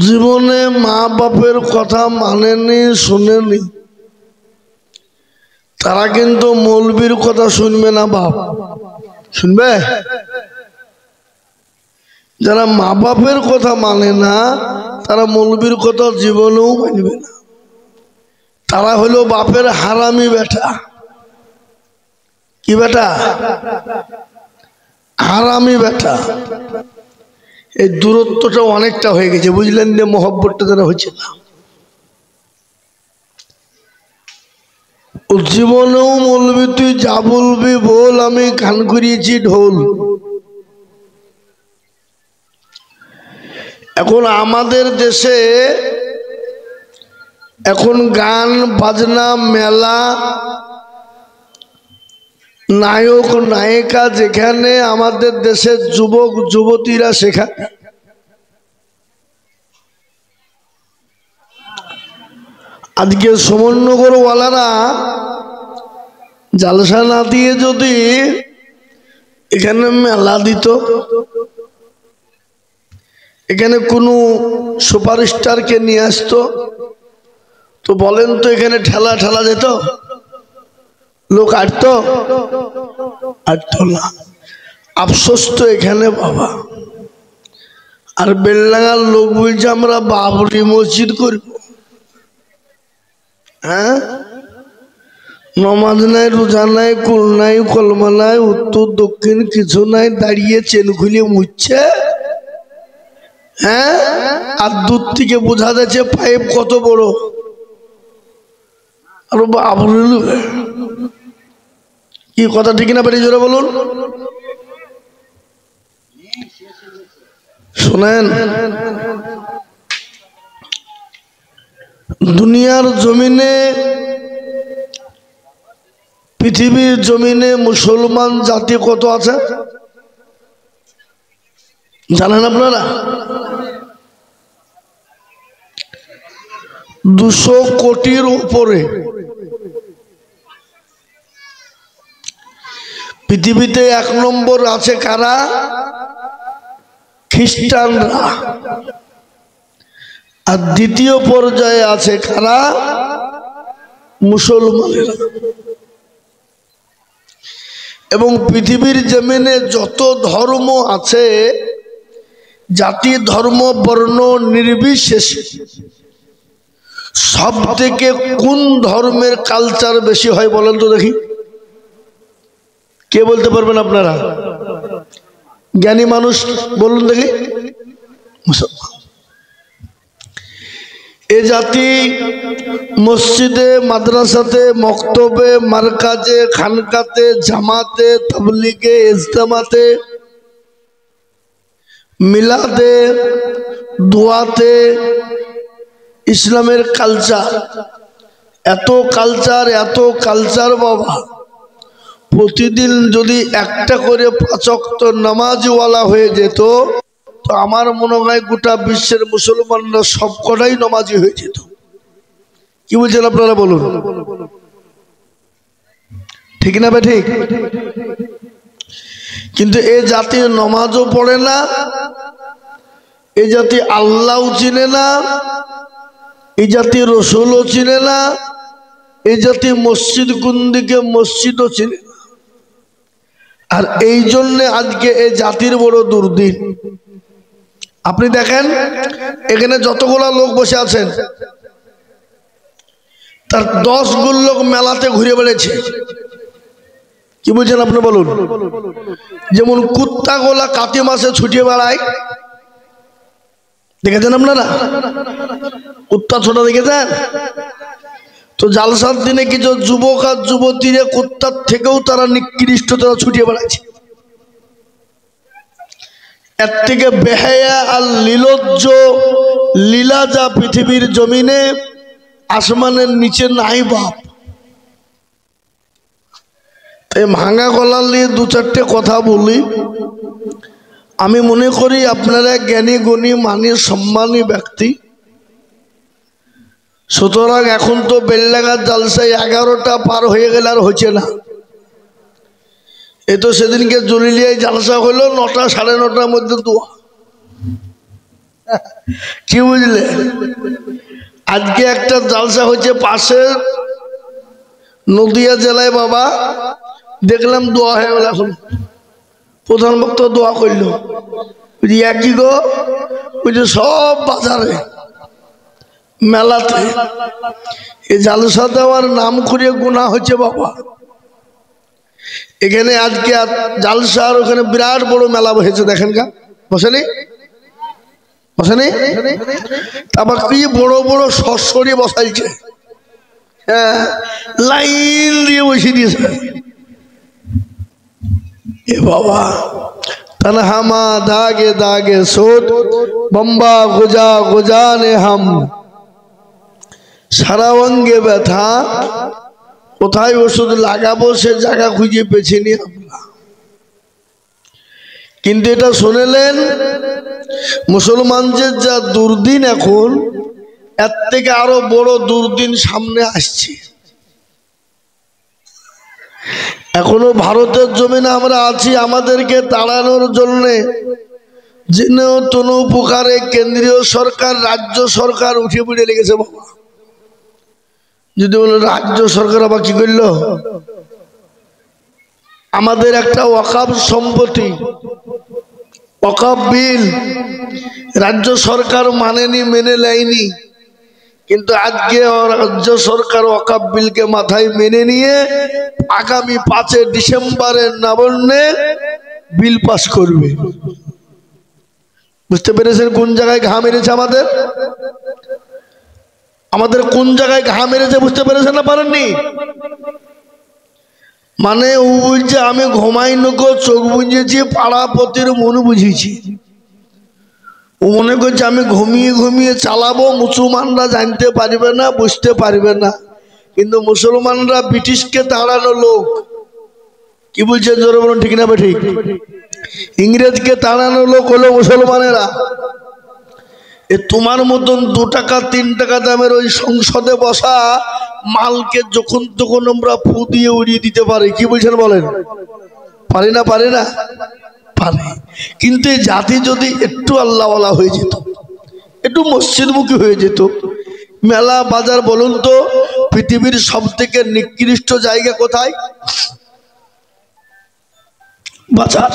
জীবনে মা বাপের কথা মানেনি, শুনেনি, তারা কিন্তু মৌলবীর কথা শুনবে না। বাপ শুনবে? যারা মা বাপের কথা মানে না তারা মৌলবীর কথা জীবনেও মানবে না। তারা হলো বাপের হারামি বেটা। কি বেটা? হারামি বেটা। এই দূরত্বটা অনেকটা হয়ে গেছে, বুঝলেন? যে মহব্বতটা যেন হচ্ছে না। ও জীবনেও বলবি তুই যা বলবি বল, আমি গান করিয়েছি ঢোল। এখন আমাদের দেশে এখন গান বাজনা মেলা নায়ক নায়িকা যেখানে আমাদের দেশের যুবক যুবতীরা শেখায়। আজকে সমন্বগর ওয়ালারা জালসা না দিয়ে যদি এখানে মেলা দিত, এখানে কোনো সুপারস্টারকে নিয়ে আসতো, তো বলেন তো এখানে ঠেলা ঠেলা যেত? লোক আটতো? আটতো না। আফসোস তো এখানে বাবা। আর বেলডাঙ্গার লোক বলছে আমরা বাবরি মসজিদ করব। হ্যাঁ, নমাজ নাই, রোজা নাই, কুল নাই, কলমা নাই, উত্তর দক্ষিণ কিছু নাই, দাঁড়িয়ে চেন খুলে মুচ্ছে। হ্যাঁ, আর দূর থেকে বোঝা যাচ্ছে পাইপ কত বড়। আর বাবরি, কি কথা ঠিক না বেরিয়ে জোরে বলুন? শোনেন, দুনিয়ার জমিনে, পৃথিবীর জমিনে মুসলমান জাতি কত আছে জানেন আপনারা? 200 কোটির উপরে। পৃথিবীতে 1 নম্বর আছে কারা? খ্রিস্টানরা। আর দ্বিতীয় পর্যায়ে আছে কারা? মুসলমানেরা। এবং পৃথিবীর জমিনে যত ধর্ম আছে, জাতি ধর্ম বর্ণ নির্বিশেষে, সব থেকে কোন ধর্মের কালচার বেশি হয় বলেন তো দেখি? কে বলতে পারবেন আপনারা? জ্ঞানী মানুষ বলুন দেখি। মুসলমান। এ জাতি মসজিদে, মাদ্রাসাতে, মক্তবে, মারকাজে, খানকাতে, জামাতে, তাবলিগে, ইজতেমাতে, মিলাদে, দোয়াতে ইসলামের কালচার। এত কালচার বাবা। প্রতিদিন যদি একটা করে 5 ওয়াক্ত নামাজওয়ালা হয়ে যেত, তো আমার মনে হয় গোটা বিশ্বের মুসলমানরা সবকটাই নামাজি হয়ে যেত। কি বলছেন আপনারা বলুন? ঠিক না বে ঠিক? কিন্তু এই জাতি নামাজও পড়ে না, এই জাতি আল্লাহও চিনে না, এই জাতি রসুলও চিনে না, এই জাতি মসজিদ কোন দিকে মসজিদও চিনে না। আর এই জন্য আজকে এই জাতির বড় দুর্দিন। আপনি দেখেন এখানে যতগুলা লোক বসে আছেন তার 10 গুণ লোক মেলাতে ঘুরে বেড়েছে। কি বুঝছেন আপনি বলুন? যেমন কুত্তা গোলা কাতি মাসে ছুটিয়ে বেড়ায়, দেখেছেন আপনারা? কুত্তা ছোটা দেখেছেন? তো জালসার দিনে কিছু যুবক আর যুবতীরা কুত্তার থেকেও তারা নিকৃষ্ট, তারা ছুটিয়ে বেড়াচ্ছে। এর থেকে বেহায়া আর লীলজ্জ লীলা যা পৃথিবীর জমিনে আসমানের নিচে নাই বাপ। তাই ভাঙা গলা নিয়ে 2-4টে কথা বলি। আমি মনে করি আপনারা জ্ঞানী গুণী মানী সম্মানী ব্যক্তি, সুতরাং এখন তো বেলডাঙ্গার জালসায় 11টা পার হয়ে গেলে আর হচ্ছে না। এ তো সেদিনকে জলিলিয়ায় জালসা হলো 9টা 9:30টার মধ্যে দোয়া। কি বুঝলে? আজকে একটা জালসা হচ্ছে পাশে নদিয়া জেলায় বাবা, দেখলাম দোয়া হয়ে গেল। এখন প্রধান বক্তা দোয়া করলো, একই গো ওই যে সব বাজারে মেলাতে এই জালসা দেওয়ার নাম করে গুনাহ হচ্ছে বাবা। এখানে আজকে জালসার ওখানে বিরাট বড় মেলা বসেছে, দেখেন গা, বসেনি? বসেনি? তারপর কি বড় বড় সরসরি বসাইছে, হ্যাঁ, লাইন দিয়ে বসিয়ে দিয়েছে। এ বাবা, তনহামা দাগে দাগে সোট বম্বা গুজা গুজানে হাম, সারা অঙ্গে ব্যথা, কোথায় ওষুধ লাগাবো সে জায়গা খুঁজে পেছি নি আমরা। কিন্তু এটা শুনেলেন, মুসলমানদের যা দুর্দিন, এখন এর থেকে আরো বড় দুর্দিন সামনে আসছে। এখনো ভারতের জমিনে আমরা আছি, আমাদেরকে তাড়ানোর জন্যে যেন তনু উপকারে কেন্দ্রীয় সরকার রাজ্য সরকার উঠে পড়ে লেগেছে বাবা। যদি বলো রাজ্য সরকার আবার কি করলো, আমাদের একটা ওয়াকাফ সম্পত্তি, ওয়াকাফ বিল রাজ্য সরকার মানেনি, মেনে নেয়নি, কিন্তু আজকে রাজ্য সরকার ওয়াকাফ বিলকে মাথায় মেনে নিয়ে আগামী 5 ডিসেম্বরের নবান্নে বিল পাস করবে। বুঝতে পেরেছেন কোন জায়গায় ঘা মেরেছে আমাদের? আমাদের কোন জায়গায় ঘা মেরেছে বুঝতে পেরেছেন না পারেননি? মানে ও বলছে আমি ঘুমাই নগো, চোখ বুঝেছি, পাড়াপতির মন বুঝেছি। ও মনে করছে আমি ঘুমিয়ে ঘুমিয়ে চালাবো, মুসলমানরা জানতে পারবে না, বুঝতে পারবে না। কিন্তু মুসলমানরা ব্রিটিশকে তাড়ানো লোক। কি বলছেন জোরে বলুন, ঠিক না ঠিক? ইংরেজকে তাড়ানো লোক হলো মুসলমানেরা। এ তোমার মতন 2 টাকা 3 টাকা দামের ওই সংসদে বসা মালকে যখন তখন আমরা ফু দিয়ে উড়িয়ে দিতে পারি। কি বলছেন বলেন? পারি না? পারি না? পারি। কিন্তু এই জাতি যদি একটু আল্লাহওয়ালা হয়ে যেত, একটু মসজিদমুখী হয়ে যেত, মেলা বাজার বলুন তো, পৃথিবীর সব থেকে নিকৃষ্ট জায়গা কোথায়? বাজার।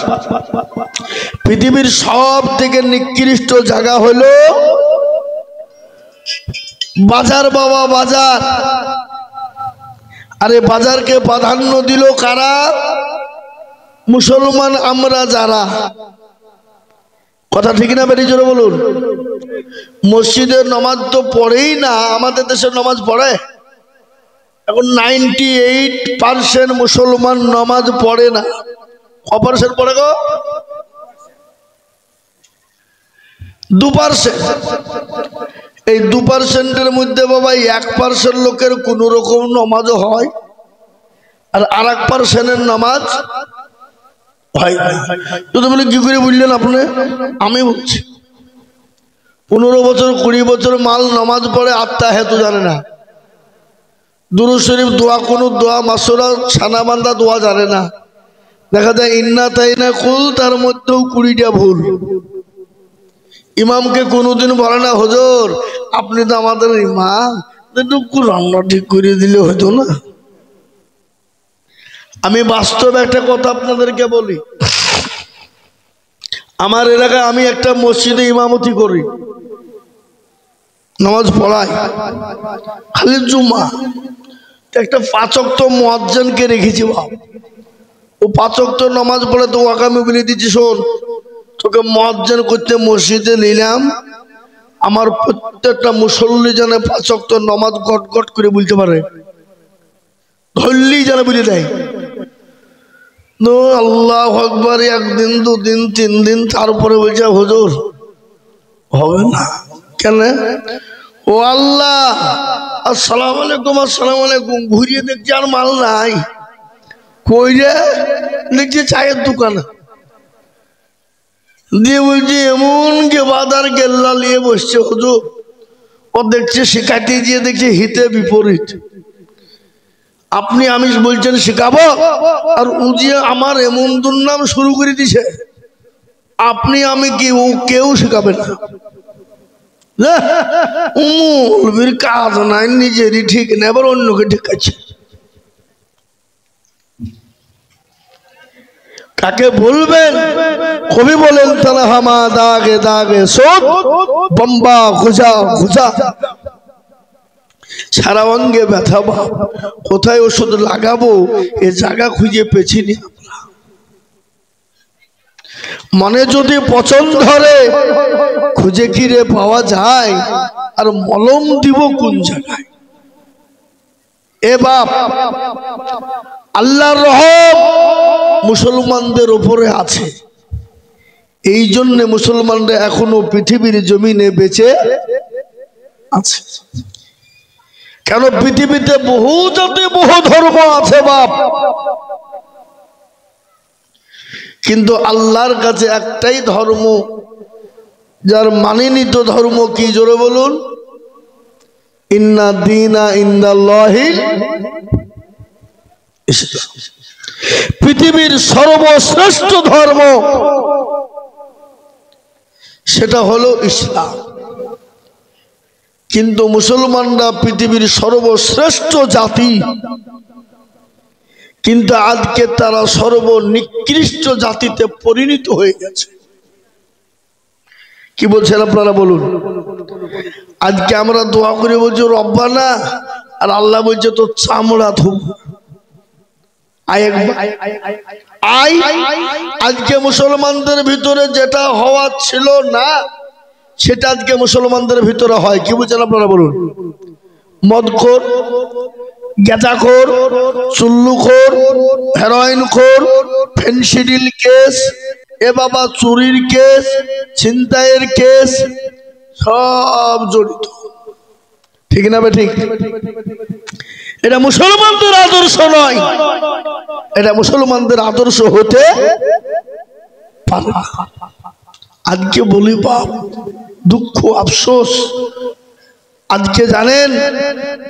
পৃথিবীর সব থেকে নিকৃষ্ট জায়গা হলো বাজার বাবা, বাজার। আরে বাজারকে প্রাধান্য দিল কারা? মুসলমান আমরা যারা। কথা ঠিক না বেরিয়ে জোরে বলুন? মসজিদের নামাজ তো পড়েই না, আমাদের দেশের নামাজ পড়ে। এখন 98% মুসলমান নামাজ পড়ে না। কত% পড়ে গো? 2%। এই 2%-এর মধ্যে বাবা 1% লোকের কোন রকম নামাজও হয়, আর 1% নামাজ হয় না। যদি বলে কি করে বুঝলেন আপনি? আমি বলছি 15 বছর 20 বছর মাল নামাজ পড়ে, আত্মা হেতু জানে না, দুরূদ শরীফ দোয়া, কোন দোয়া মাসুরা সানাবান্দা দোয়া জানে না। দেখা যায় ইন্না তাইনা কুল, তার মধ্যেও 20টা ভুল। ইমামকে কোনোদিন বলে না হুজুর আপনি তো আমাদের ইমাম, একটু রান্না ঠিক করে দিলে হতো না। আমি বাস্তব একটা কথা আপনাদেরকে বলি, আমার এলাকায় আমি একটা মসজিদে ইমামতি করি, নামাজ পড়াই, খালি জুমা। একটা 5 ওয়াক্ত মুয়াজ্জিনকে রেখেছি বাপ। ও 5 ওয়াক্ত নামাজ পড়ে তো আগামী বলে দিচ্ছি, শোন তোকে মুয়াজ্জিন করতে মসজিদে নিলাম, আমার প্রত্যেকটা মুসল্লি যেন 5 ওয়াক্ত নামাজ গট গট করে বলতে পারে, ধরলেই যেন বলে দেয়। আল্লাহু আকবার, 1 দিন 2 দিন 3 দিন, তারপরে বলছে হুজুর হবে না। কেন? ও আল্লাহ, আসসালামু আলাইকুম, আসসালামু আলাইকুম, ঘুরিয়ে দেখছি আর মাল নাই। কই রে? দেখছি চায়ের দোকান। দিয়ে বলছি এমন কে বাদার গেল্লা নিয়ে বসছে হুজুর, ও দেখছে শিখাইতে গিয়ে দেখছে হিতে বিপরীত। আপনি আমি বলছেন শিখাবো, আর উজিয়ে আমার এমন দুর্নাম শুরু করে দিছে। আপনি আমি কি, ও কেউ শিখাবে না। মৌলবীর কাজ নাই, নিজেরই ঠিক নেই, আবার অন্যকে ঠিক আছে। কাকে বলবেন? কবি বলেন তালা হামা দাগে দাগে সোদ বম্বা খুঁজা খুঁজা, সারা অঙ্গে ব্যথা ভাব, কোথায় ওষুধ লাগাবো এ জায়গা খুঁজে পেছিনি আমরা। মনে যদি পছন্দ ধরে খুঁজে কিরে পাওয়া যায়, আর মলম দিব কোন জায়গায়? এ বাপ, আল্লাহর রহম মুসলমানদের উপরে আছে, এই জন্য মুসলমানরা এখনো পৃথিবীর জমিনে বেঁচে আছে। কেন? পৃথিবীতে বহু জাতি বহু ধর্ম আছে বাপ, কিন্তু আল্লাহর কাছে একটাই ধর্ম, যার মানিনিত ধর্ম কি? জোরে বলুন, ইন্না দীনা ইনদাল্লাহিল ইসলাম। পৃথিবীর সর্বশ্রেষ্ঠ ধর্ম সেটা হলো ইসলাম। কিন্তু মুসলমানরা পৃথিবীর সর্বশ্রেষ্ঠ জাতি, কিন্তু আজকে তারা সর্বনিকৃষ্ট জাতিতে পরিণত হয়ে গেছে। কি বলছেন আপনারা বলুন? আজকে আমরা দোয়া করে বলছি রব্বানা, আর আল্লাহ বলছে তো চামড়া ধুব। আজকে মুসলমানদের ভিতরে যেটা হওয়া ছিল না, সেটা আজকে মুসলমানদের ভিতরে হয়। কি বলছেন আপনারা বলুন? মদখোর, গেঁজাখোর, চুল্লুখোর, হেরোইনখোর, ফেন্সিডিল কেস, এ বাবা চুরির কেস, ছিনতাইয়ের কেস, সব জড়িত। ঠিক না ঠিক? এটা মুসলমানদের আদর্শ নয়, এটা মুসলমানদের আদর্শ হতে পারে। আজকে বলি বাপ, দুঃখ আফসোস, আজকে জানেন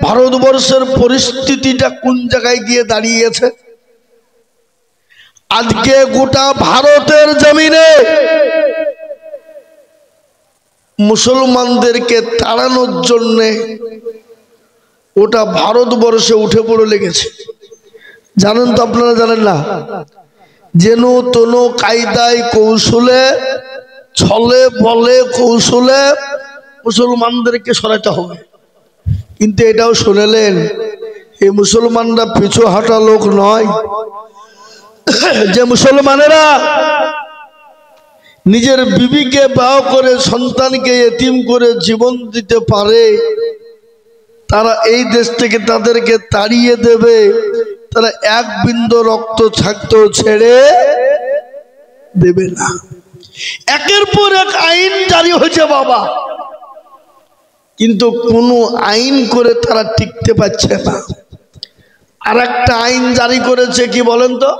ভারতবর্ষের পরিস্থিতিটা কোন জায়গায় গিয়ে দাঁড়িয়েছে? আজকে গোটা ভারতের জমিনে মুসলমানদেরকে তাড়ানোর জন্যে ওটা ভারতবর্ষে উঠে পড়ে লেগেছে। জানেন তো আপনারা? জানেন না? যেন তেন কায়দায় কৌশলে ছলে বলে কৌশলে মুসলমানদেরকে সরাতে হবে। কিন্তু এটাও শুনেলেন, এই মুসলমানরা পিছু হাঁটা লোক নয়। যে মুসলমানেরা নিজের বিবিকে বিবাহ করে সন্তানকে এতিম করে জীবন দিতে পারে, তারা এই দেশ থেকে তাদেরকে তাড়িয়ে দেবে, তারা এক বিন্দু রক্ত থাকতেও ছেড়ে দেবে না। একের পর এক আইন জারি হয়েছে বাবা, কিন্তু কোনো আইন করে তারা টিকতে পারছে না। আর একটা আইন জারি করেছে, কি বলেন তো?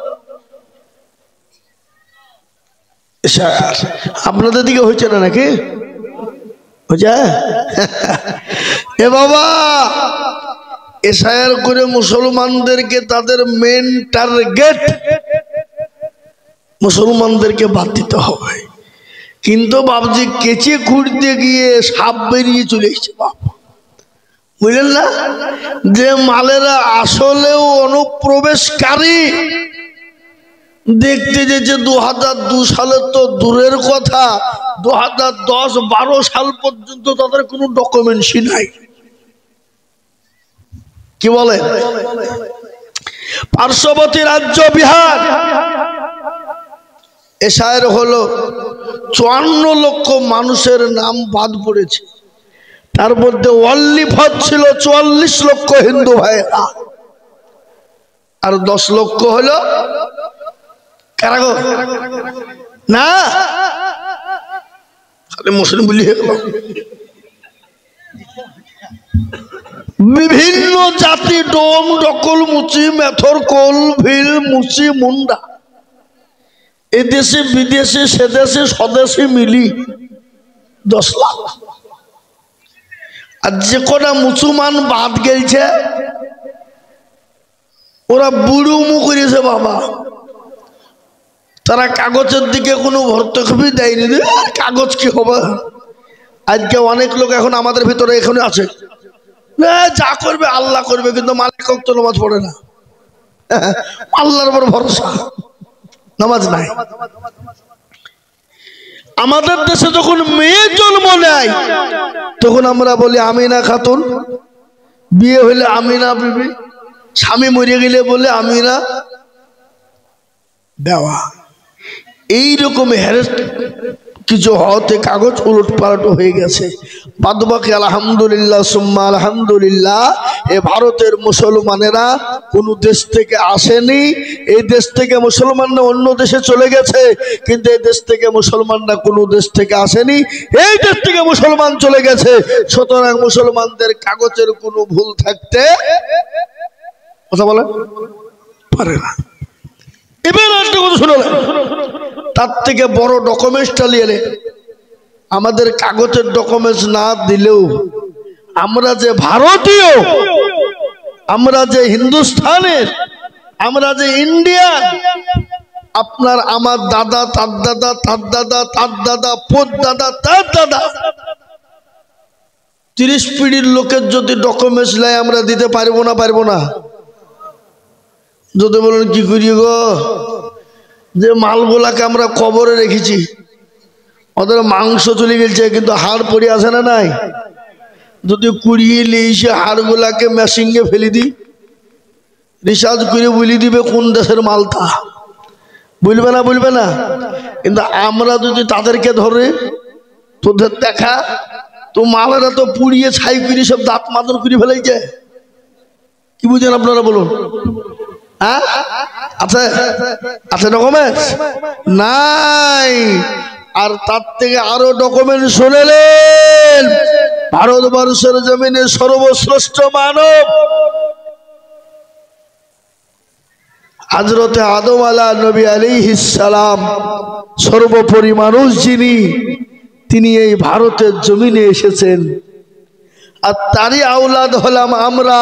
আপনাদের দিকে হয়েছে না নাকি? এ বাবা, এসআইআর করে মুসলমানদেরকে, তাদের মেন টার্গেট মুসলমানদেরকে বাদ দিতে হবে। কিন্তু বাবজি কেচে খুঁড়তে গিয়ে সাপ বেরিয়ে চলে এসেছে বাপ, বুঝলেন না? যে মালেরা আসলেও অনুপ্রবেশকারী, দেখতে যেছে 2002 সালের তো দূরের কথা, 2010-12 সাল পর্যন্ত তাদের কোনো ডকুমেন্টসই নাই। কি বলে? পার্শ্ববর্তী রাজ্য বিহার, এসআইআর হলো 54 লক্ষ মানুষের নাম বাদ পড়েছে। তার মধ্যে ওয়াল্লি ফত ছিল 44 লক্ষ হিন্দু ভাইরা, আর 10 লক্ষ হলো কারাগর না, মুসলিম বলি। বিভিন্ন জাতি, ডোম, ডকল, মুচি, মেথর, কোল, ভিল, মুচি, মুন্ডা, এদেশে বিদেশে সেদেশে স্বদেশে মিলি 10 লাখ। আর যে কটা মুসলমান বাদ গেছে, ওরা বুড়ুমু করেছে বাবা। তারা কাগজের দিকে কোনো ভর্তুকি দেয়নি, কাগজ কি হবে? আজকে অনেক লোক এখন আমাদের ভিতরে এখানে আছে, যা করবে আল্লাহ করবে, কিন্তু মালিক ওয়াক্ত নামাজ পড়ে না, আল্লাহর উপর ভরসা, নামাজ নাই। আমাদের দেশে যখন মেয়ে জন্ম নেয় তখন আমরা বলি আমিনা খাতুন, বিয়ে হইলে আমিনা বিবি, স্বামী মরে গেলে বলে আমিনা দেওয়া। এইরকম হ্যারেস কিছু হতে কাগজ উলট পালট হয়ে গেছে। বাদবাকি আলহামদুলিল্লাহ সুম্মা আলহামদুলিল্লাহ, এ ভারতের মুসলমানেরা কোন দেশ থেকে আসেনি, এই দেশ থেকে মুসলমানরা অন্য দেশে চলে গেছে, কিন্তু এই দেশ থেকে মুসলমানরা কোন দেশ থেকে আসেনি, এই দেশ থেকে মুসলমান চলে গেছে। সুতরাং মুসলমানদের কাগজের কোনো ভুল থাকতে কথা বলে পারে না। এবার একটা কথা শুনো, তার থেকে বড় ডকুমেন্টসটা নিয়ে, আমাদের কাগজের ডকুমেন্টস না দিলেও আমরা যে ভারতীয়, আমরা যে হিন্দুস্তানের, আমরা যে ইন্ডিয়ান, আপনার আমার দাদা, তার দাদা, তার দাদা, তার দাদা, পোত দাদা, তার দাদা, 30 পিঢ়ির লোকের যদি ডকুমেন্টস নেয় আমরা দিতে পারবো না? পারবো না। যদি বলেন কি করি গো, যে মালগুলাকে আমরা কবরে রেখেছি, ওদের মাংস চলে গেছে কিন্তু হাড় পড়ে আসে না, নাই, যদি কুড়িয়ে লিয়েছে হাড়গুলাকে মেশিনে ফেলে দিই, রিসার্চ করে বলে দিবে কোন দেশের মালটা, বলবে না? বলবে না। কিন্তু আমরা যদি তাদেরকে ধরে, তোদের দেখা তো মালেরা তো পুড়িয়ে ছাই করে সব দাঁত মাদর করে ফেলেছে, কি বুঝেন আপনারা বলুন? হ্যাঁ, আছে আছে ডকুমেন্টস নাই। আর তার থেকে আরো ডকুমেন্ট শুনেলেন, ভারতবর্ষের জমিনে সর্বশ্রেষ্ঠ মানব হযরতে আদম নবী আলাইহিস সালাম, সর্বোপরি মানুষ যিনি, তিনি এই ভারতের জমিনে এসেছেন। আর তারই আওলাদ হলাম আমরা,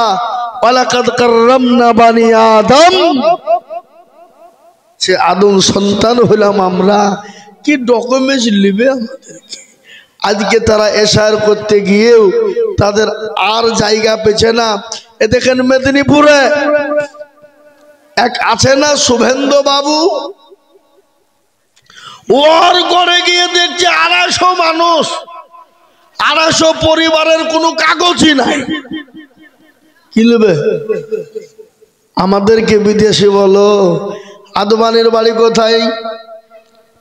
ওয়ালাকাদ কাররামনা বানি আদম, সে আদম সন্তান হলাম আমরা। কি ডকুমেন্টস লিবে আমাদেরকে? আজকে তারা এশার করতে গিয়েও তাদের আর জায়গা পেছে না। এ দেখেন মেদিনীপুরে এক আছে না শুভেন্দু বাবু, ওর ঘরে গিয়ে দেখছে 250 মানুষ, 250 পরিবারের কোনো কাগজই নাই। কি নেবে? আমাদেরকে বিদেশি বলো। আদবানির বাড়ি কোথায়?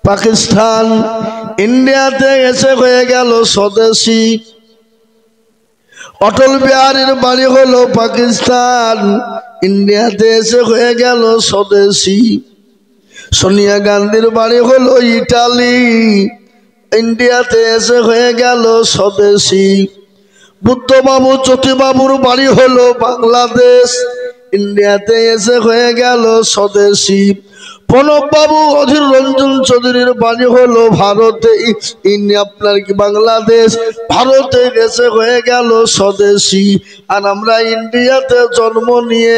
পাকিস্তান। ইন্ডিয়াতে এসে হয়ে গেল স্বদেশী। অটল বিহারীর বাড়ি হলো পাকিস্তান, ইন্ডিয়াতে এসে হয়ে গেল স্বদেশী। সোনিয়া গান্ধীর বাড়ি হলো ইটালি, ইন্ডিয়াতে এসে হয়ে গেল স্বদেশী। বুদ্ধবাবু জ্যোতিবাবুর বাড়ি হলো বাংলাদেশ, ইন্ডিয়াতে এসে হয়ে গেল স্বদেশী। প্রণববাবু অধীর রঞ্জন চৌধুরীর বাড়ি হলো ভারতে, আপনার কি বাংলাদেশ, ভারতে এসে হয়ে গেল স্বদেশী। আর আমরা ইন্ডিয়াতে জন্ম নিয়ে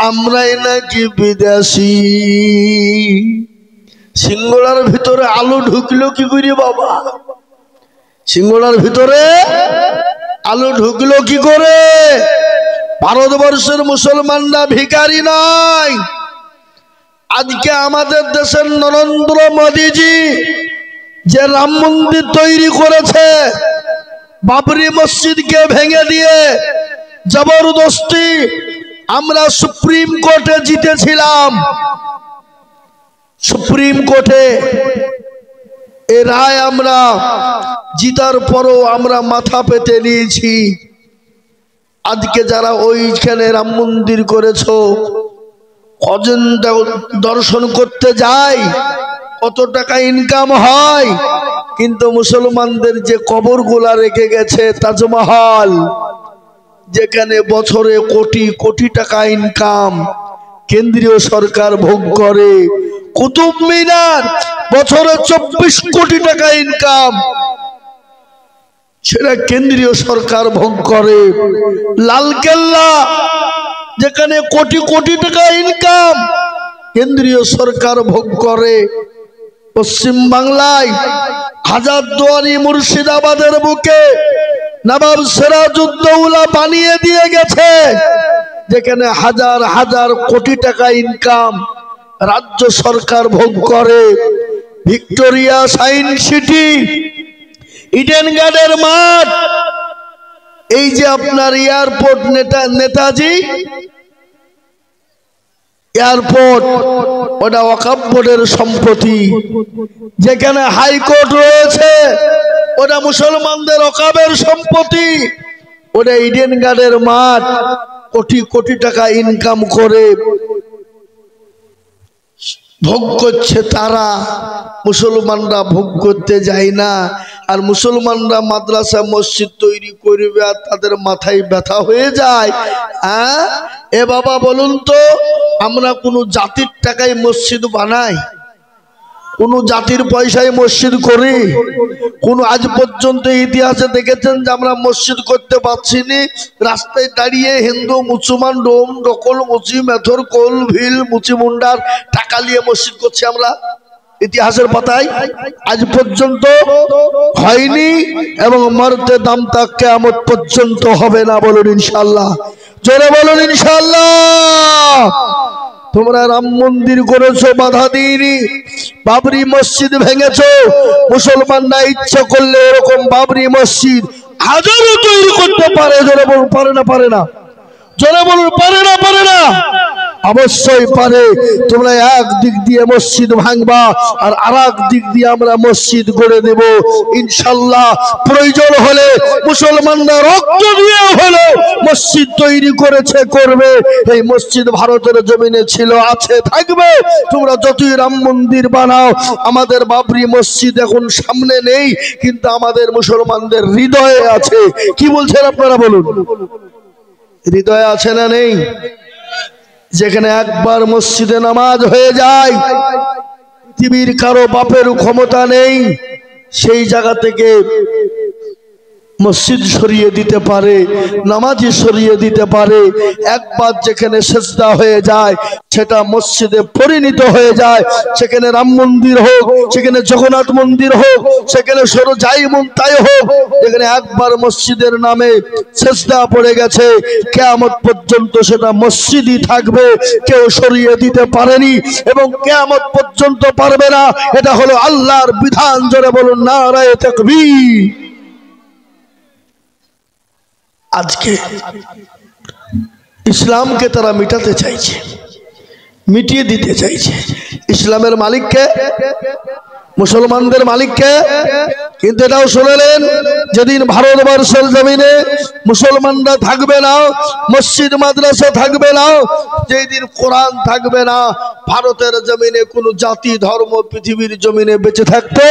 আমরাই নাকি বিদেশি। সিঙ্গড়ার ভিতরে আলু ঢুকলো কি করে বাবা? সিঙ্গড়ার ভিতরে আলু ঢুকলো কি করে? ভারতবর্ষের মুসলমানরা ভিখারি নয়। আজকে আমাদের দেশের নরেন্দ্র মোদীজি যে রাম মন্দির তৈরি করেছে, বাবরি মসজিদকে ভেঙে দিয়ে জবরদস্তি আমরা সুপ্রিম কোর্টে জিতেছিলাম। সুপ্রিম কোর্টে এ রায় আমরা জিতার পরও আমরা মাথা পেতে নিয়েছি। আজকে যারা ওইখানে রাম মন্দির করেছো, কজন দর্শন করতে যায়, কত টাকা ইনকাম হয়, কিন্তু মুসলমানদের যে কবরগুলা রেখে গেছে তাজমহল, যেখানে বছরে কোটি কোটি টাকা ইনকাম, কেন্দ্রীয় সরকার ভোগ করে। কুতুব মিনার বছরে 24 কোটি টাকা ইনকাম, সেটা কেন্দ্রীয় সরকার ভোগ করে। লালকেল্লা যেখানে কোটি কোটি টাকা ইনকাম, কেন্দ্রীয় সরকার ভোগ করে। পশ্চিম বাংলায় হাজারদুয়ারি মুর্শিদাবাদের বুকে নবাব সিরাজউদ্দৌলা বানিয়ে দিয়ে গেছে, যেখানে হাজার হাজার কোটি টাকা ইনকাম রাজ্য সরকার ভোগ করে। ভিক্টোরিয়া সায়েন্স সিটি, ইডেন গার্ডের মাঠ, এই যে আপনার এয়ারপোর্ট নেতাজি এয়ারপোর্ট, ওটা ওয়াকফ বোর্ডের সম্পত্তি। যেখানে হাইকোর্ট রয়েছে ওটা মুসলমানদের ওয়াকফের সম্পত্তি। ওটা ইডেন গার্ডের মাঠ, কোটি কোটি টাকা ইনকাম করে ভোগ করছে তারা, মুসলমানরা ভোগ করতে যায় না। আর মুসলমানরা মাদ্রাসা মসজিদ তৈরি করবে আর তাদের মাথায় ব্যথা হয়ে যায়। হ্যাঁ, এ বাবা বলুন তো, আমরা কোনো জাতির টাকায় মসজিদ বানাই? কোন জাতির পয়সায় মসজিদ করি? কোন আজ পর্যন্ত ইতিহাসে দেখেছেন যে আমরা মসজিদ করতে পারছি না? রাস্তায় দাঁড়িয়ে হিন্দু মুসলমান ডোম ডকল মুচি মেথর কোল ভিল মুচি মুন্ডার টাকা নিয়ে মসজিদ করছি আমরা? ইতিহাসের পাতায় আজ পর্যন্ত হয়নি এবং মরতে দাম তাক কিয়ামত পর্যন্ত হবে না। বলুন ইনশাআল্লাহ, জোরে বলুন ইনশাআল্লাহ। তোমরা রাম মন্দির করেছো, বাধা দিইনি। বাবরি মসজিদ ভেঙেছো, মুসলমানরা ইচ্ছা করলে এরকম বাবরি মসজিদ হাজারো তৈরি করতে পারে। জোরে বলুন, পারে না? পারে না? জোরে বলুন, পারে না? পারে না? অবশ্যই পারে। তোমরা এক দিক দিয়ে মসজিদ ভাঙবা আর আরেক দিক দিয়ে আমরা মসজিদ গড়ে দেব ইনশাআল্লাহ। প্রয়োজন হলে মুসলমানরা রক্ত দিয়ে হলে মসজিদ তৈরি করেছে, করবে। এই মসজিদ ভারতের জমিনে ছিল, আছে, থাকবে। তোমরা যতই রাম মন্দির বানাও, আমাদের বাবরি মসজিদ এখন সামনে নেই, কিন্তু আমাদের মুসলমানদের হৃদয়ে আছে। কি বলছেন আপনারা বলুন? হৃদয়ে আছে না নেই? যেখানে একবার মসজিদে নামাজ হয়ে যায়, পৃথিবীর কারো বাপের ক্ষমতা নেই সেই জায়গা থেকে মসজিদ সরিয়ে দিতে পারে, নামাজি সরিয়ে দিতে পারে। একবার যেখানে সেজদা হয়ে যায় সেটা মসজিদে পরিণত হয়ে যায়। সেখানে রাম মন্দির হোক, সেখানে জগন্নাথ মন্দির হোক, সেখানে সরো যাই মন তাই হোক, যেখানে একবার মসজিদের নামে সেজদা পড়ে গেছে, কিয়ামত পর্যন্ত সেটা মসজিদই থাকবে, কেউ সরিয়ে দিতে পারেনি এবং কিয়ামত পর্যন্ত পারবে না। এটা হলো আল্লাহর বিধান। জোরে বলুন নারায়ে তাকবীর। আজকে ইসলামকে তারা মিটাতে চাইছে, মিটিয়ে দিতে চাইছে। ইসলামের মালিককে, মুসলমানদের মালিককে। কিন্তু এটাও শুনলেন, যেদিন ভারতবর্ষের জমিনে মুসলমানরা থাকবে না, মসজিদ মাদ্রাসা থাকবে না, যেদিন কোরআন থাকবে না, ভারতের জমিনে কোন জাতি ধর্ম পৃথিবীর জমিনে বেঁচে থাকতে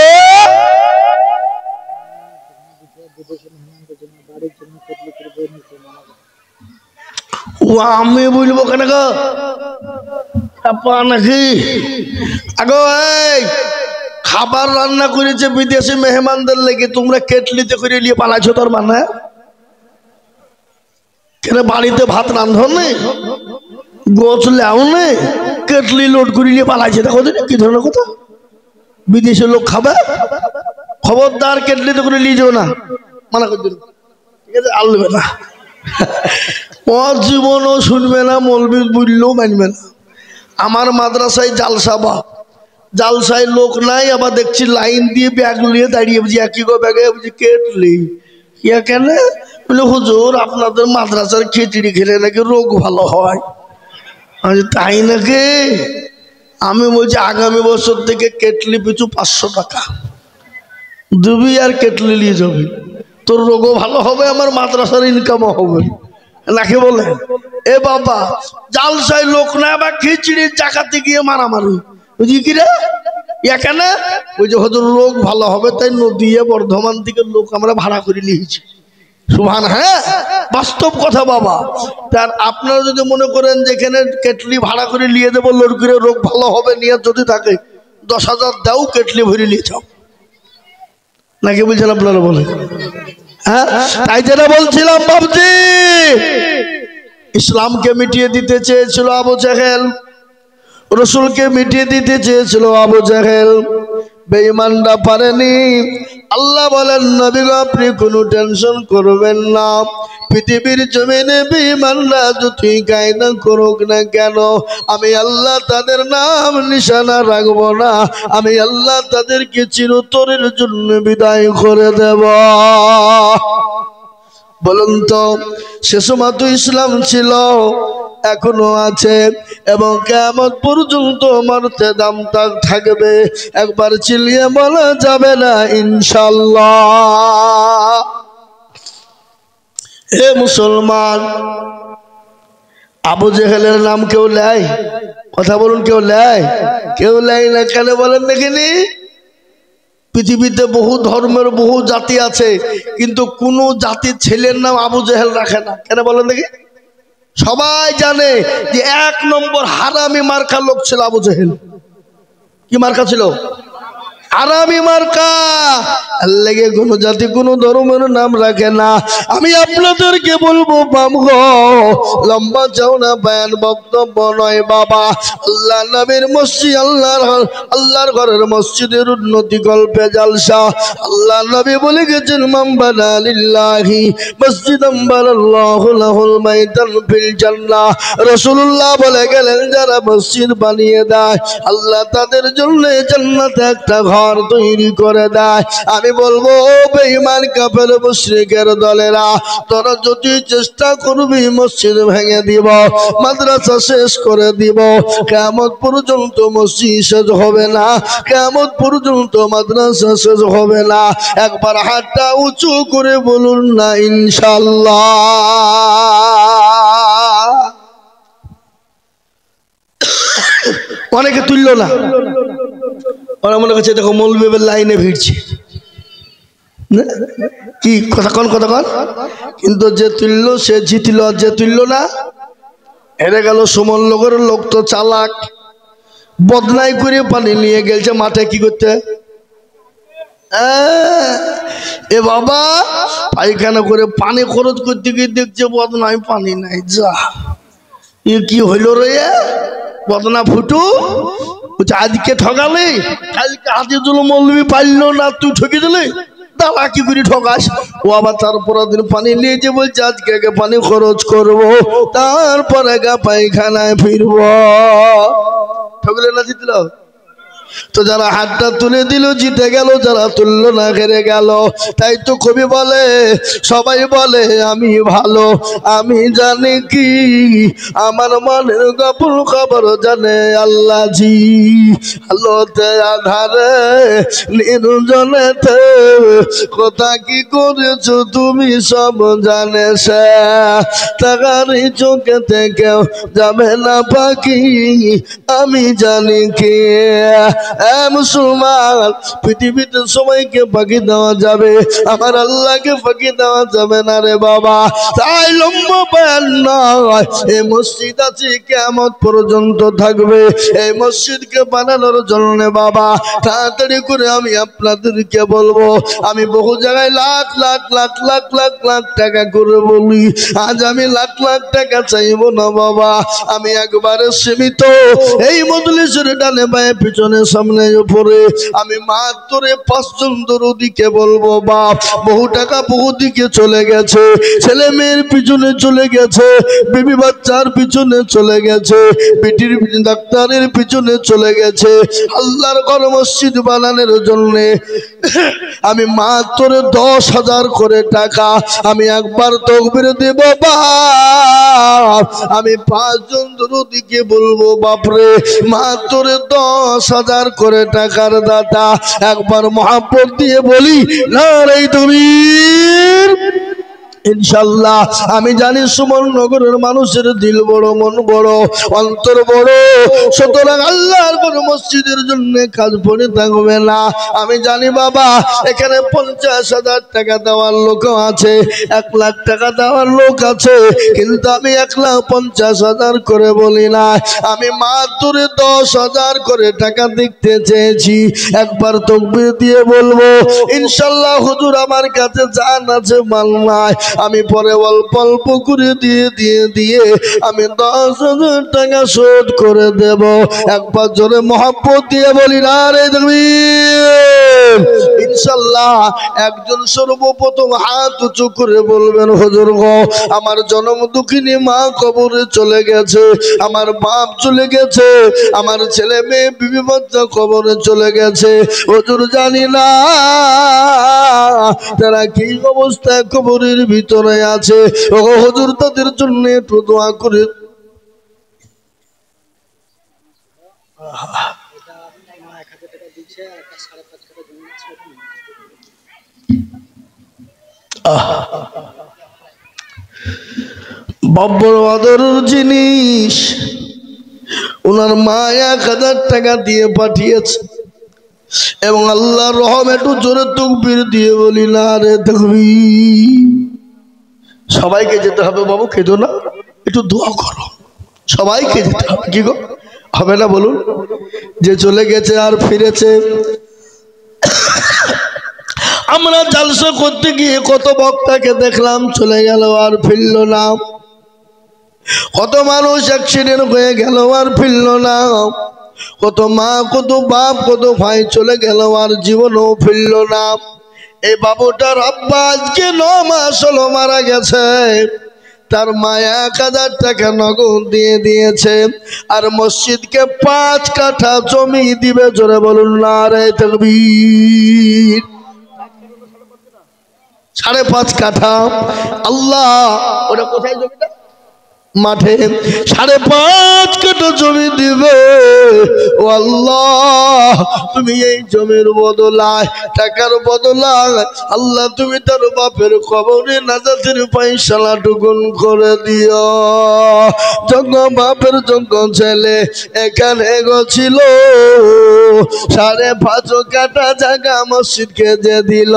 আমি বলবো কেন গো নাকি? আগো এই খাবার রান্না করেছে বিদেশি মেহমানদের লেগে, তোমরা কেটলিতে করে নিয়ে পালাইছো। তোর মানে কেন বাড়িতে ভাত রান্ধো নেই, গোছ লেও নেই, কেটলি লোড করে নিয়ে পালাইছে? দেখো কি ধরনের কথা! বিদেশের লোক খাবে, খবরদার কেটলিতে করে নিয়ে যাও না, মানা করে দিল। ঠিক আছে, আর নেবে না, ও জীবনও শুনবে না, মৌলবি বললেও মানবে না। আমার মাদ্রাসায় জালসা, বা জালসায় লোক নাই, আবার দেখছি লাইন দিয়ে ব্যাগ নিয়ে দাঁড়িয়ে বুঝি একই গো ব্যাগে বুঝি কেটলি। ইয়া কেন? বলে হুজুর আপনাদের মাদ্রাসার খিচড়ি খেলে নাকি রোগ ভালো হয়। তাই নাকি? আমি বলছি আগামী বছর থেকে কেটলি পিছু 500 টাকা দিবি আর কেটলি নিয়ে যাবি, তোর রোগও ভালো হবে, আমার মাদ্রাসার ইনকামও হবে। নাকি বলে? এ বাবা, জালসায় লোক না, বা খিচড়ির জাকাতে গিয়ে মারামারি বুঝি কি রে? এখানে ওই যে হয়তো রোগ ভালো হবে তাই নদিয়া বর্ধমান থেকে লোক আমরা ভাড়া করে নিয়েছি। সুবহান। হ্যাঁ, বাস্তব কথা বাবা। তার আপনারা যদি মনে করেন যে এখানে কেটলি ভাড়া করে নিয়ে দেবো, লোড করে রোগ ভালো হবে, নিয়ে যদি থাকে 10,000 দাও, কেটলি ভরে নিয়ে যাও। নাকি বলছেন আপনারা? বলে হ্যাঁ, তাই যেটা বলছিলাম বাবজি, ইসলামকে মিটিয়ে দিতে চেয়েছিল আবু জেহেল। রসুলকে মিটিয়ে দিতে চেয়েছিল আবু জাহেল, বেঈমানরা পারেনি। আল্লাহ বলেন, নবী গো আপনি কোনো টেনশন করবেন না, পৃথিবীর জমিনে বেঈমানরা যতই কায়দা করুক না কেন, আমি আল্লাহ তাদের নাম নিশানা রাখবো না, আমি আল্লাহ তাদেরকে চিরতরের জন্য বিদায় করে দেব। বলুন তো, সে সময় তো ইসলাম ছিল, এখনো আছে এবং কিয়ামত পর্যন্ত মারতে দাম থাকবে। একবার চিল্লিয়ে বলা যাবে না ইনশাআল্লাহ? হে মুসলমান, আবু জেহেলের নাম কেউ নেয়? কথা বলুন, কেউ নেয়? কেউ নেয় না। কেন বলেন দেখিনি? পৃথিবীতে বহু ধর্মের বহু জাতি আছে, কিন্তু কোন জাতির ছেলের নাম আবু জেহেল রাখে না। কেন বলেন দেখি? সবাই জানে যে 1 নম্বর হারামি মার্কা লোক ছিল আবু জেহেল। কি মার্কা ছিল? হারামি মার্কা। লেগে কোন জাতি কোন ধর্মের নাম রাখে না। আমি আপনাদেরকে বলবো বামগো, লম্বা চওড়া বয়ান বক্তব্য নয় বাবা। আল্লাহ নবীর মসজিদ, আল্লাহর ঘরের মসজিদের উন্নতি গল্পে জালসা। আল্লাহ নবী বলে গেছেন, মান বানা লিল্লাহি মসজিদান বানাল্লাহু লাহুল বাইতান ফিল জান্নাহ। রাসূলুল্লাহ বলে গেলেন, যারা মসজিদ বানিয়ে দেয় আল্লাহ তাদের জন্য জান্নাতে একটা ঘর তৈরি করে দেয়। আমি বলবো, বেঈমান কাফের মুশরিকের দলেরা, তোরা যদি চেষ্টা করবি মসজিদ ভেঙে দিব, মাদ্রাসা শেষ করে দিব, কিয়ামত পর্যন্ত মসজিদ শেষ হবে না, কিয়ামত পর্যন্ত মাদ্রাসা শেষ হবে না। একবার হাতটা উঁচু করে বলুন না ইনশাআল্লাহ। অনেকে তুললো না, ওরা মনে করছে দেখো মৌলবীদের লাইনে ভিড়ছে। কি কথা কন, কথা কন। কিন্তু যে তুললো সে জিতল, আর যে তুললো না হেরে গেল। সুমন লোকের লোক তো চালাক, বদনাই করে পানি নিয়ে গেছে মাঠে। কি করতে? এ বাবা, পায়খানা করে পানি খরচ করতে গিয়ে দেখছে বদনাই পানি নাই। যা, এ কি হইল রে? বদনা ফুটু আজকে ঠকালি, কালকে হাতিজুল মৌলবী পারলো না, তুই ঠকে দিলি। দাঁড়া, কি করে ঠকাস? ও আবার তারপর দিন পানি নিয়েছে, বলছে আজকে আগে পানি খরচ করবো, তারপরে গা পায়খানায় ফিরবো। ঠকলে না জিতল? তো যারা হাতটা তুলে দিল জিতে গেল, যারা তুললো না হেরে গেল। তাই তো কবি বলে, সবাই বলে আমি ভালো, আমি জানি কি আমার মনের গোপন খবর জানে আল্লাহ জি। আলোতে আধারে নির্জনেতে কথা কি করেছো তুমি সব জানে সে, তাকারি চোখেতে কেউ যাবে না পাখি, আমি জানি কি। মুসলমান, পৃথিবীতে সবাইকে ফাঁকি দেওয়া যাবে, আমার আল্লাহকে ফাঁকি দেওয়া যাবে না রে বাবা। তাই লম্বা বয়ান নয়, এই মসজিদ আছে কিয়ামত পর্যন্ত থাকবে। এই মসজিদকে বানানোর জন্য বাবা তাড়াতাড়ি করে আমি আপনাদেরকে বলবো, আমি বহু জায়গায় লাখ লাখ লাখ লাখ লাখ লাখ টাকা করে বলি, আজ আমি লাখ লাখ টাকা চাইবো না বাবা। আমি একবারে সীমিত এই মজলিসের ডানে বায়ে পিছনে সামনে উপরে আমি মাত্র 5 জন দরদিকে বলবো, বাপ বহু টাকা বহু দিকে চলে গেছে, ছেলে মেয়ের পিছনে চলে গেছে, বিবি বাচ্চার পিছনে চলে গেছে, বেটির ডাক্তারের পিছনে চলে গেছে, আল্লাহর ঘর মসজিদ বানানোর জন্য আমি মাত্র 10,000 করে টাকা আমি একবার তাকবীর দেব বাপ। আমি 5 জন দরদিকে বলবো, বাপরে মাত্র 10,000 করে টাকার দাতা, একবার মহব্বত দিয়ে বলি নারে তাকবীর। ইনশাআল্লাহ আমি জানি সুমননগরের মানুষের দিল বড়, মন বড়, অন্তর বড়, সুতরাং আল্লাহর কোন মসজিদের জন্য কাজ পড়ে থাকবে না। আমি জানি বাবা এখানে 50,000 টাকা দেওয়ার লোক আছে, 1 লাখ টাকা দেওয়ার লোক আছে, কিন্তু আমি 1,50,000 করে বলি না, আমি মাত্র 10,000 করে টাকা দেখতে চেয়েছি। একবার তাকবীর দিয়ে বলবো ইনশাআল্লাহ। হুজুর আমার কাছে জান আছে, মাল নাই, আমি পরে অল্প অল্প করে দিয়ে আমি 10,000 টাকা শোধ করে দেব। একবার জোরে মহব্বত দিয়ে বলি না রে তাকবীর। ইনশাআল্লাহ একজন সর্বপ্রথম হাত উঁচু করে বলবেন, হুজুর গো আমার জনম দুঃখিনী মা কবরে চলে গেছে, আমার বাপ চলে গেছে, আমার ছেলে মেয়ে বিবি বাচ্চা কবরে চলে গেছে, হুজুর জানি না তারা কি অবস্থায় কবরের ভিতরে আছে। ও হুজুর তাদের জন্য একটু দোয়া করে। বড় আদরের জিনিস, ওনার মা 1,000 টাকা দিয়ে পাঠিয়েছে এবং আল্লাহর রহম। একটু জোরে তাকবীর দিয়ে বলি না রে তাকবীর। সবাইকে যেতে হবে বাবু, খেতো না, একটু দোয়া করো, সবাইকে যেতে হবে। কি গো হবে না বলুন? যে চলে গেছে আর ফিরেছে। আমরা জালসা করতে গিয়ে কত বক্তাকে দেখলাম চলে গেল আর ফিরল না, কত মানুষ অ্যাক্সিডেন্ট হয়ে গেল আর ফিরল না, কত মা কত বাপ কত ভাই চলে গেল আর জীবনও ফিরল না। এই বাবুটার আব্বা আজকে 9 মাস হলো মারা গেছে, তার মা 1,000 টাকা নগদ দিয়ে দিয়েছে আর মসজিদকে 5 কাঠা জমি দিবে। জোরে বলুন নারে তাকবীর। 5.5 কাঠা। আল্লাহ, ওটা কোথায় জমিটা? মাঠে 5.5 কাঠা জমি দিবে। ও আল্লাহ, তুমি এই জমির বদলায়, টাকার বদলায় আল্লাহ তুমি তার বাপের কবরে নাজাতের পয়সালা টুকুন করে দিও। যোগ্য বাপের যোগ্য ছেলে এখানে গছিল, 5.5 কাঠা জায়গা মসজিদকে যে দিল।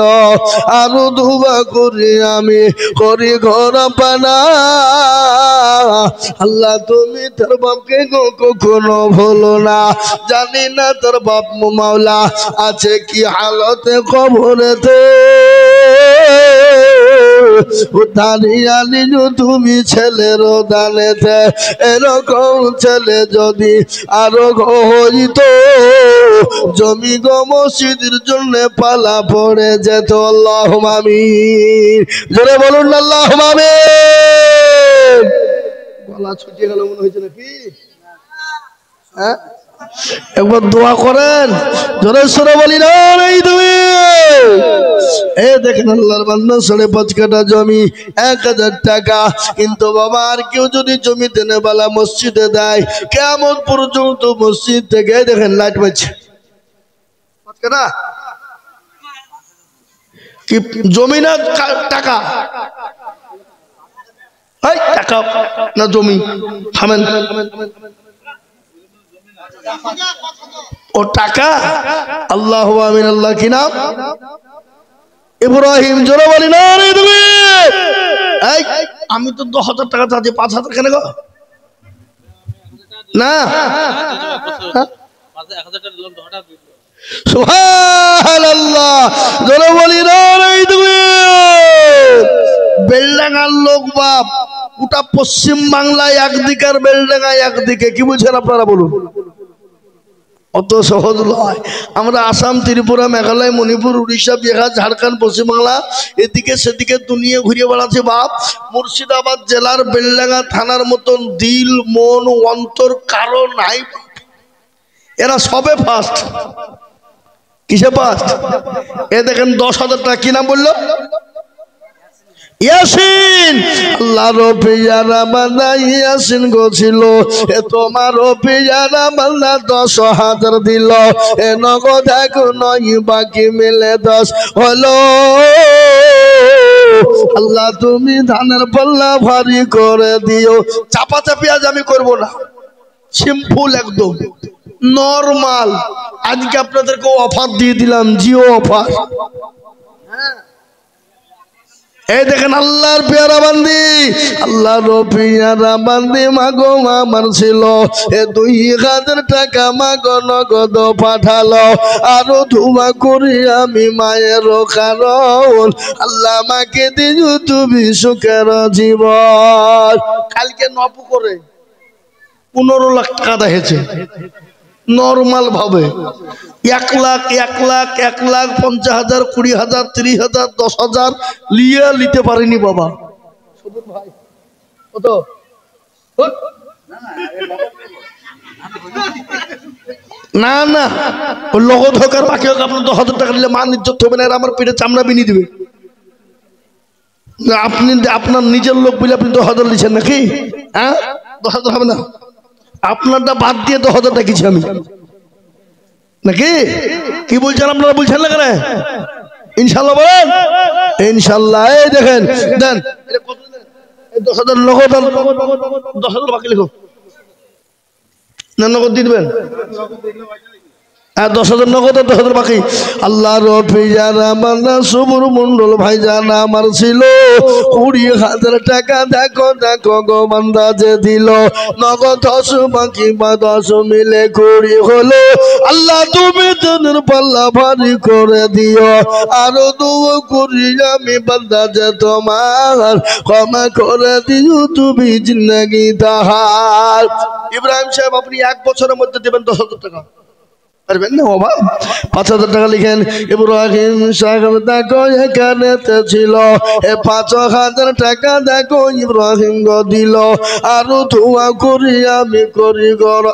আরো দুবা করি আমি করি ঘর পানা। আল্লাহ তুমি তোর বাপকে কখনো ভুলো না। জানি না তোর বাপ মাওলা আছে কি হালতে কবরেতে, তুমি ছেলের দানেতে। এরকম ছেলে যদি আরো হইত, জমি গো মসজিদের জন্য পালা পড়ে যেত। আল্লাহুম্মা আমিন। জোরে বলুন আল্লাহুম্মা আমিন। গলা ছুটিয়ে গেল মনে হয়েছে নাকি? হ্যাঁ, একবার দোয়া করেন, জোরে সরে বলি না এই তুমি। দেখেন আল্লাহর বান্দা 5.5 কাঠা জমি 1,000 টাকা। কিন্তু বাবা আর কেউ যদি জমি দেনে বালা মসজিদে দেয়, কিয়ামত পর্যন্ত মসজিদ থেকে দেখেন লাইট মারছে। 5 কাঠা কি জমি না টাকা? টাকা না জমি? থামেন, ও টাকা। আল্লাহু আমিন। আল্লাহ কি নাম? ইব্রাহিম। জোরে বলি না রে তুমি। আমি তো 10,000 টাকা চাচ্ছি, 5,000 কেন গো? না সুবহানাল্লাহ। জোরে বলি না রে তুমি। বেলডাঙ্গার লোক বাপ, গোটা পশ্চিম বাংলায় একদিকের বেলডাঙ্গায় একদিকে। কি বুঝছেন আপনারা বলুন? অত সহজ নয়। আমরা আসাম, ত্রিপুরা, মেঘালয়, মণিপুর, উড়িষ্যা, বিহার, ঝাড়খণ্ড, পশ্চিমবাংলা এদিকে সেদিকে দুনিয়া ঘুরিয়ে বেড়াচ্ছে বাপ। মুর্শিদাবাদ জেলার বেলডাঙ্গা থানার মতন দিল মন অন্তর কারো নাই। এরা সবে ফার্স্ট। কিসে ফার্স্ট? দেখেন 10,000 টাকা। কি নাম বললো? ইয়াসিন। আল্লাহর পিয়ারা বান্দা ইয়াসিন গোছিল, তোমার পিয়ারা বান্দা 10,000 দিল। নগদ এক নয় বাকি মিলে 10 হলো। আল্লাহ তুমি ধানের পাল্লা ভারী করে দিও। চাপাচাপি আজ আমি করবো না, সিম্পল একদম নরমাল। আজকে আপনাদেরকে অফার দিয়ে দিলাম, জিও অফার। এই দেখেন আল্লাহর পেয়ারা বান্দি, আল্লাহর পেয়ারা বান্দি মাগো আমার ছিল, এ 2000 টাকা মাগো নগদ পাঠালো, আরো ধোয়া করি আমি মায়ের কারণ, আল্লাহ আমাকে দিও তুমি সুখের জীবন। কালকে নপু করে 15 লাখ টাকা দেখেছে নরমাল ভাবে, 1 লাখ 50,000 20,000 30,000 10,000 নিতে পারেনি বাবা। না না ওই লগত হোক আর বাকি হোক, আপনার 10,000 টাকা নিলে মান ইজ্জত হবে না, আমার পেটে চামড়া বিনি দিবে। আপনি আপনার নিজের লোক বলে আপনি 10,000 নিচ্ছেন নাকি? হ্যাঁ 10,000 হবে না, আপনারটা বাদ দিয়ে 10,000 টাকিছি আমি নাকি? কি বলছেন আপনারা? বলছেন না কেন? ইনশাল্লাহ বলেন ইনশাল্লাহ। এই দেখেন দেন 10,000 নগদ, 10,000 বাকি লিখো না, নগদ দিয়ে দেবেন। 10,000 নগদ, 10,000 বাকি। আল্লাহর পিয়ারা বান্দা সবুর মন্ডল ভাইজান আমার ছিল 20,000 টাকা, দেখো দেখো গো বান্দা যে দিল, নগদ 10 বাকি 10 মিলে 20 হলো। আল্লাহ তুমি জানের পাল্লা ভারী করে দিও, আরো দোয়া করি আমি বান্দা যে তোমার, ক্ষমা করে দিও তুমি জিন্দেগি তাহার। ইব্রাহিম সাহেব আপনি 1 বছরের মধ্যে দেবেন 10,000 টাকা, পারবেন না বাবা? 5,000 টাকা লিখেন। ইব্রাহিম সাহেব দেখো এখানে ছিল, 5,000 টাকা দেখো ইব্রাহিম গো দিল, আরো ধোয়া করি আমি করি গর।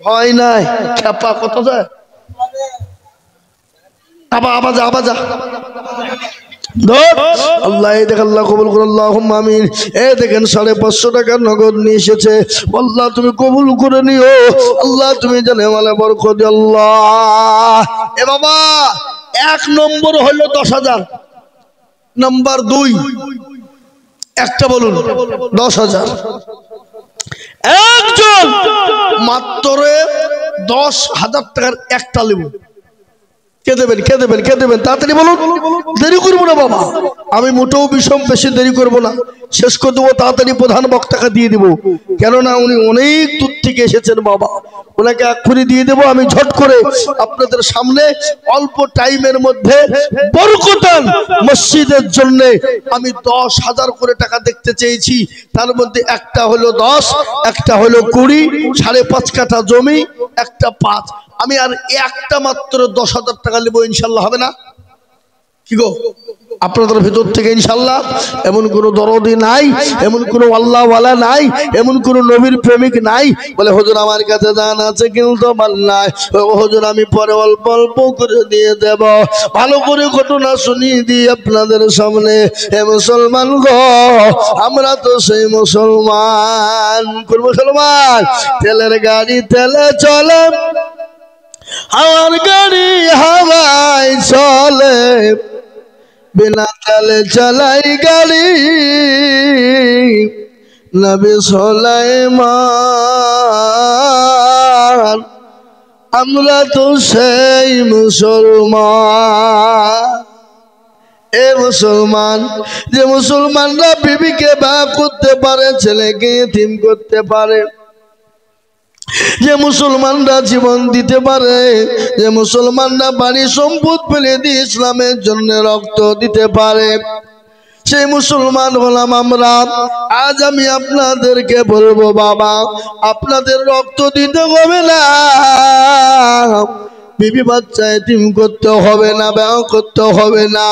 ভয় নাই, খেপা কত যায় আবা যা আল্লাহ। এই দেখেন আল্লাহ কবুল করে, আল্লাহুম্মা আমিন। এই দেখেন 550 টাকা নগদ নিয়ে এসেছে, আল্লাহ তুমি কবুল করে নিও, আল্লাহ তুমি জানে মানে বরকত দিও আল্লাহ। এ বাবা 1 নম্বর হলো 10,000, নাম্বার 2 একটা বলুন 10,000। একজন মাত্র 10,000 টাকার একটা লেবু কে দেবেন? কে দেবেন? কে দেবেন? তাড়াতাড়ি বলুন, দেরি করবো না বাবা, আমি মোটেও বিষম বেশি দেরি করবো না, শেষ করে দেবো তাড়াতাড়ি, প্রধান বক্তাকে দিয়ে দেবো, কেননা উনি অনেক দূর থেকে এসেছেন বাবা, ওনাকে এক্ষুনি দিয়ে দেবো আমি ঝট করে আপনাদের সামনে। অল্প টাইমের মধ্যে বরকতান মসজিদের জন্য আমি 10,000 করে টাকা দেখতে চেয়েছি, তার মধ্যে একটা হলো 10, একটা হলো 20, 5.5 কাঠা জমি, একটা 5, আমি আর একটা মাত্র 10,000 টাকা নেবো, ইনশাল্লাহ হবে না? কি গো আপনাদের ভেতর থেকে ইনশাল্লাহ? এমন কোন দরদি নাই, এমন কোন আল্লাহওয়ালা নাই, এমন কোন নবীর প্রেমিক নাই বলে হুজুর আমার কাছে দান আছে কিন্তু মাল নাই, হুজুর আমি পরে অল্প অল্প করে দিয়ে দেব। ভালো করে ঘটনা শুনিয়ে দিই আপনাদের সামনে। হে মুসলমান গো, আমরা তো সেই মুসলমান, কোন মুসলমান? তেলের গাড়ি তেলে চলে, হাওয়ার গাড়ি হাওয়ায় চলে, বিনা তেলে চালাই গাড়ি নবী সুলাইমান, আমরা তো সেই মুসলমান। এ মুসলমান, যে মুসলমানরা বিবিকে বিয়ে করতে পারে, ছেলেকে ইতিম করতে পারে, যে মুসলমানরা জীবন দিতে পারে, যে মুসলমানরা বাড়ি সম্পদ ফেলে দিয়ে ইসলামের জন্য রক্ত দিতে পারে, সেই মুসলমান হলাম আমরা। আজ আমি আপনাদেরকে বলবো বাবা, আপনাদের রক্ত দিতে হবে না, বিবি বাচ্চা এতিম করতে হবে না, বিয়ে করতে হবে না।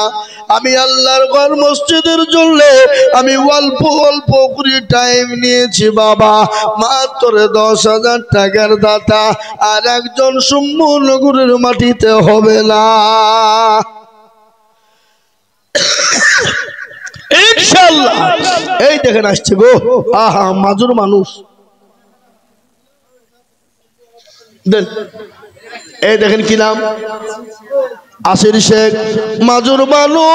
আমি আল্লাহর ঘর মসজিদের জন্য আমি অল্প অল্প করে টাইম নিয়েছি বাবা, মাত্র 10,000 টাকার দাতা, আর একজন সুম্মনগরের মাটিতে হবে না, ইনশাআল্লাহ। এই দেখেন আসছে গো, আহা মাজুর মানুষ দেন। এই দেখেন কি নাম? আসির শেখ, মাজুর মানুষ,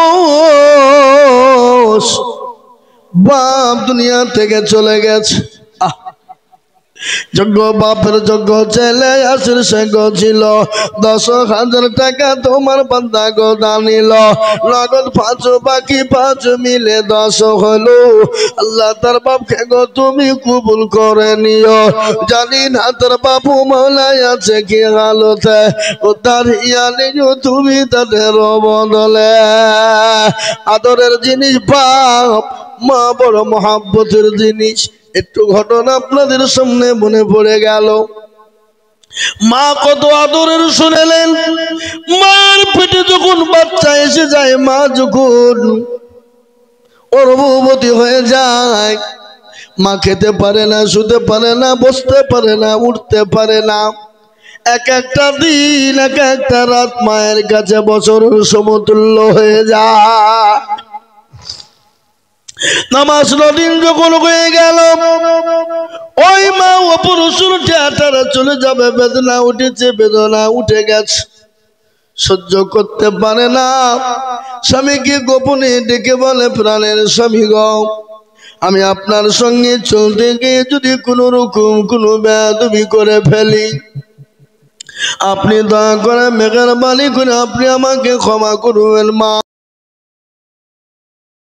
বাপ দুনিয়া থেকে চলে গেছে। যোগ্য বাপের যোগ্য ছেলে আসির শেখ ছিল 10,000 টাকা তোমার বান্দা গো দানিল নগদ 5 বাকি 5 মিলে 10 হলো আল্লাহ তার বাপকে গো তুমি কবুল করে নিও জানি না তার বাপু মাওলায় আছে কি হালতে ও তার ইয়ালে তুমি তাদের বদলে আদরের জিনিস বাপ মা বড় মহাব্বতের জিনিস একটু ঘটনা আপনাদের সামনে মনে পড়ে গেল মা কত আদরের শুনেলেন মার পেটে যখন বাচ্চা এসে যায় মা যখন গর্ভবতী হয়ে যায় মা খেতে পারে না শুতে পারে না বসতে পারে না উঠতে পারে না এক একটা দিন এক একটা রাত মায়ের কাছে বছরের সমতুল্য হয়ে যায় নামাজ দিন যখন হয়ে গেল ওই মা অপরসুর ঠেয়াটারা চলে যাবে বেদনা উঠেছে বেদনা উঠে গেছে সহ্য করতে পারে না স্বামীকে গোপনে ডেকে বলে প্রাণের স্বামী গো আমি আপনার সঙ্গে চলতে গিয়ে যদি কোনো রকম কোনো বেয়াদবি করে ফেলি আপনি দয়া করে মেঘেরবানি করে আপনি আমাকে ক্ষমা করবেন মা